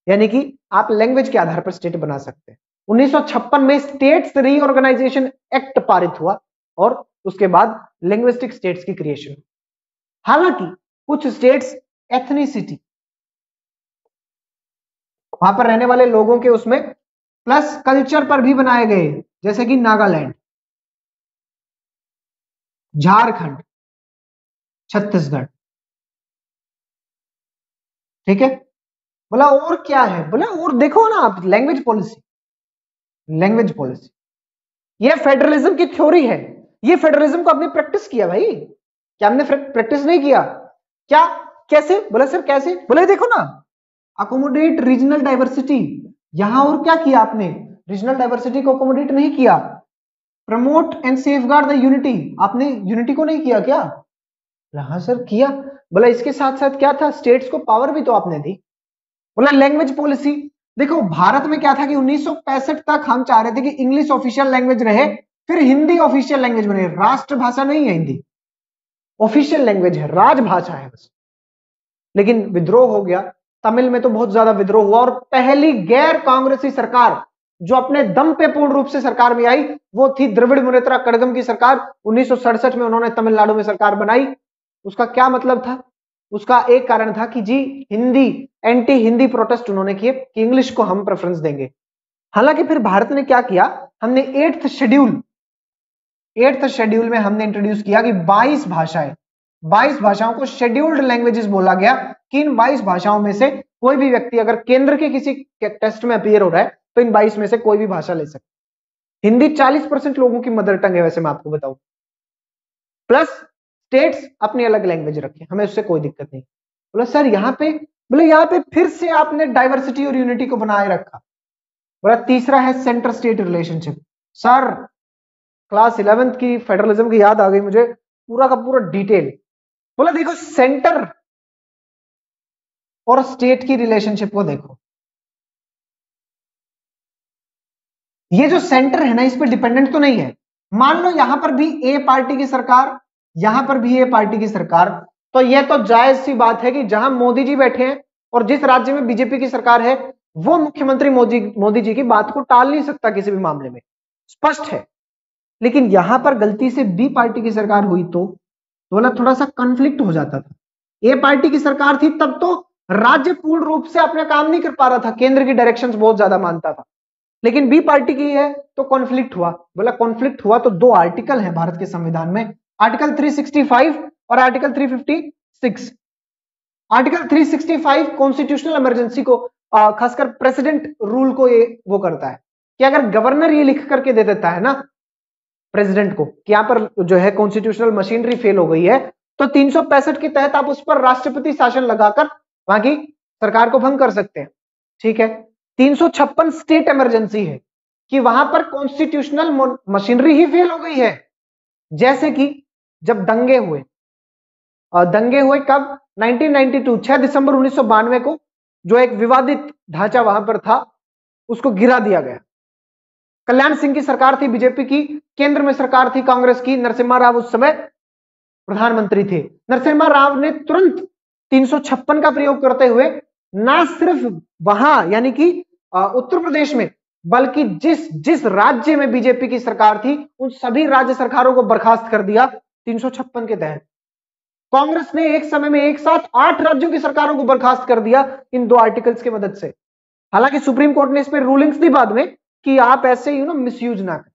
यानी कि आप लैंग्वेज के आधार पर स्टेट बना सकते हैं। 1956 में स्टेट्स रीऑर्गेनाइजेशन एक्ट पारित हुआ और उसके बाद लिंग्विस्टिक स्टेट्स की क्रिएशन। हालांकि कुछ स्टेट्स एथनिसिटी, वहां पर रहने वाले लोगों के उसमें प्लस कल्चर पर भी बनाए गए, जैसे कि नागालैंड, झारखंड, छत्तीसगढ़। ठीक है, बोला और क्या है, बोला और देखो ना आप, लैंग्वेज पॉलिसी, लैंग्वेज पॉलिसी। ये फेडरलिज्म की थ्योरी है, ये फेडरलिज्म को आपने प्रैक्टिस किया भाई, क्या हमने प्रैक्टिस नहीं किया क्या? कैसे? बोला सर कैसे? बोले देखो ना, अकोमोडेट रीजनल डाइवर्सिटी। यहां और क्या किया आपने? रीजनल डाइवर्सिटी को अकोमोडेट नहीं किया। Promote and safeguard the unity, आपने यूनिटी को नहीं किया क्या? हाँ सर किया। बोला इसके साथ साथ क्या था, स्टेट्स को पावर भी तो आपने दी। बोला लैंग्वेज पॉलिसी, देखो भारत में क्या था कि 1965 तक हम चाह रहे थे कि इंग्लिश ऑफिशियल लैंग्वेज रहे, फिर हिंदी ऑफिशियल लैंग्वेज बने। राष्ट्रभाषा नहीं है हिंदी, ऑफिशियल लैंग्वेज है, राजभाषा है बस। लेकिन विद्रोह हो गया, तमिल में तो बहुत ज्यादा विद्रोह हुआ, और पहली गैर कांग्रेसी सरकार जो अपने दम पे पूर्ण रूप से सरकार में आई वो थी द्रविड़ मुनेत्रा कड़गम की सरकार। 1967 में उन्होंने तमिलनाडु में सरकार बनाई। उसका क्या मतलब था? उसका एक कारण था कि जी हिंदी, एंटी हिंदी प्रोटेस्ट उन्होंने किए कि इंग्लिश को हम प्रेफरेंस देंगे। हालांकि फिर भारत ने क्या किया, हमने 8th शेड्यूल 8th शेड्यूल में हमने इंट्रोड्यूस किया कि 22 भाषाएं, 22 भाषाओं को शेड्यूल्ड लैंग्वेजेस बोला गया कि इन 22 भाषाओं में से कोई भी व्यक्ति अगर केंद्र के किसी टेस्ट में अपीयर हो रहा है तो इन 22 में से कोई भी भाषा ले सकते। हिंदी 40% लोगों की मदर टंग है, वैसे मैं आपको बताऊं, प्लस स्टेट्स अपनी अलग लैंग्वेज रखे, हमें उससे कोई दिक्कत नहीं। बोला सर यहाँ पे फिर से आपने डाइवर्सिटी और यूनिटी को बनाए रखा। बोला तीसरा है centre state relationship. Sir class 11th की फेडरलिज्म की याद आ गई मुझे, पूरा का पूरा डिटेल। बोला देखो सेंटर और स्टेट की रिलेशनशिप को देखो, ये जो सेंटर है ना इस पर डिपेंडेंट तो नहीं है। मान लो यहां पर भी ए पार्टी की सरकार, यहां पर भी ए पार्टी की सरकार, तो यह तो जायज सी बात है कि जहां मोदी जी बैठे हैं और जिस राज्य में बीजेपी की सरकार है वो मुख्यमंत्री मोदी जी की बात को टाल नहीं सकता किसी भी मामले में, स्पष्ट है। लेकिन यहां पर गलती से बी पार्टी की सरकार हुई तो बोला थोड़ा सा कॉन्फ्लिक्ट हो जाता था। ए पार्टी की सरकार थी तब तो राज्य पूर्ण रूप से अपना काम नहीं कर पा रहा था, केंद्र की डायरेक्शंस बहुत ज्यादा मानता था। लेकिन बी पार्टी की है तो कॉन्फ्लिक्ट हुआ। बोला कॉन्फ्लिक्ट हुआ तो दो आर्टिकल है भारत के संविधान में, आर्टिकल 365 और आर्टिकल 356। आर्टिकल 365 कॉन्स्टिट्यूशनल इमरजेंसी को खासकर प्रेसिडेंट रूल को ये वो करता है कि अगर गवर्नर ये लिख करके दे देता है ना प्रेसिडेंट को कि यहां पर जो है कॉन्स्टिट्यूशनल मशीनरी फेल हो गई है, तो 365 के तहत आप उस पर राष्ट्रपति शासन लगाकर वहां की सरकार को भंग कर सकते हैं। ठीक है, 356 स्टेट इमरजेंसी है कि वहां पर कॉन्स्टिट्यूशनल मशीनरी ही फेल हो गई है। जैसे कि जब दंगे हुए कब 1992 6 दिसंबर 1992 को जो एक विवादित ढांचा वहां पर था उसको गिरा दिया गया। कल्याण सिंह की सरकार थी बीजेपी की, केंद्र में सरकार थी कांग्रेस की, नरसिम्हा राव उस समय प्रधानमंत्री थे। नरसिम्हा राव ने तुरंत 356 का प्रयोग करते हुए ना सिर्फ वहां यानी कि उत्तर प्रदेश में, बल्कि जिस राज्य में बीजेपी की सरकार थी उन सभी राज्य सरकारों को बर्खास्त कर दिया 356 के तहत। कांग्रेस ने एक समय में एक साथ 8 राज्यों की सरकारों को बर्खास्त कर दिया इन दो आर्टिकल्स की मदद से। हालांकि सुप्रीम कोर्ट ने इस पर रूलिंग्स दी बाद में कि आप ऐसे मिसयूज ना करें।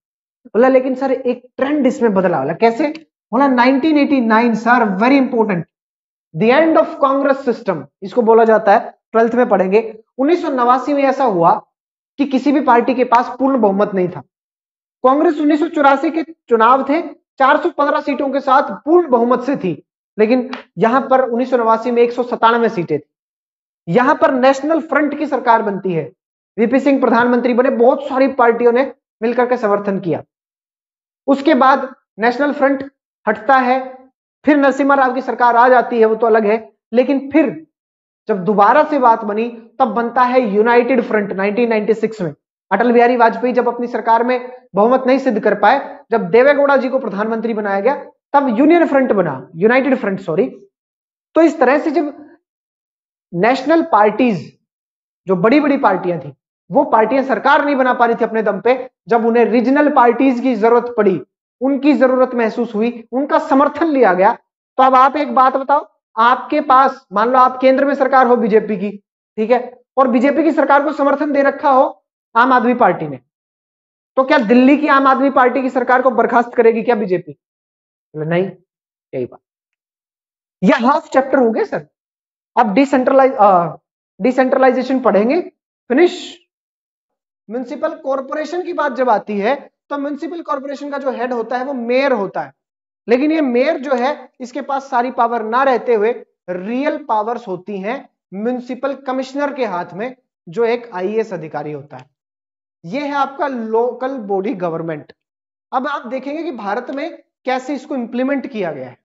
बोला लेकिन सर एक ट्रेंड इसमें बदला। बोला कैसे? बोला 1989 sir, very important, the end of Congress system इसको बोला जाता है, 12th में पढ़ेंगे। 1989 में ऐसा हुआ कि किसी भी पार्टी के पास पूर्ण बहुमत नहीं था। कांग्रेस 1984 के चुनाव थे, 415 सीटों के साथ पूर्ण बहुमत से थी, लेकिन यहां पर 1989 में 197 सीटें थी। यहां पर नेशनल फ्रंट की सरकार बनती है, वीपी सिंह प्रधानमंत्री बने, बहुत सारी पार्टियों ने मिलकर के समर्थन किया। उसके बाद नेशनल फ्रंट हटता है, फिर नरसिम्हा राव की सरकार आ जाती है, वो तो अलग है। लेकिन फिर जब दोबारा से बात बनी तब बनता है यूनाइटेड फ्रंट 1996 में। अटल बिहारी वाजपेयी जब अपनी सरकार में बहुमत नहीं सिद्ध कर पाए, जब देवेगौड़ा जी को प्रधानमंत्री बनाया गया तब यूनियन फ्रंट बना, यूनाइटेड फ्रंट सॉरी। तो इस तरह से जब नेशनल पार्टीज जो बड़ी बड़ी पार्टियां थी वो पार्टियां सरकार नहीं बना पा रही थी अपने दम पे, जब उन्हें रीजनल पार्टीज की जरूरत पड़ी, उनकी जरूरत महसूस हुई, उनका समर्थन लिया गया। तो अब आप एक बात बताओ, आपके पास मान लो आप केंद्र में सरकार हो बीजेपी की, ठीक है, और बीजेपी की सरकार को समर्थन दे रखा हो आम आदमी पार्टी ने, तो क्या दिल्ली की आम आदमी पार्टी की सरकार को बर्खास्त करेगी क्या बीजेपी? नहीं, यही बात। यह हाफ चैप्टर हो गया सर। अब डिसेंट्रलाइजेशन पढ़ेंगे, फिनिश। म्युनिसिपल कॉर्पोरेशन की बात जब आती है तो म्युनिसिपल कॉर्पोरेशन का जो हेड होता है वो मेयर होता है, लेकिन ये मेयर जो है इसके पास सारी पावर ना रहते हुए रियल पावर्स होती हैं म्युनिसिपल कमिश्नर के हाथ में, जो एक आईएएस अधिकारी होता है। ये है आपका लोकल बॉडी गवर्नमेंट। अब आप देखेंगे कि भारत में कैसे इसको इंप्लीमेंट किया गया है।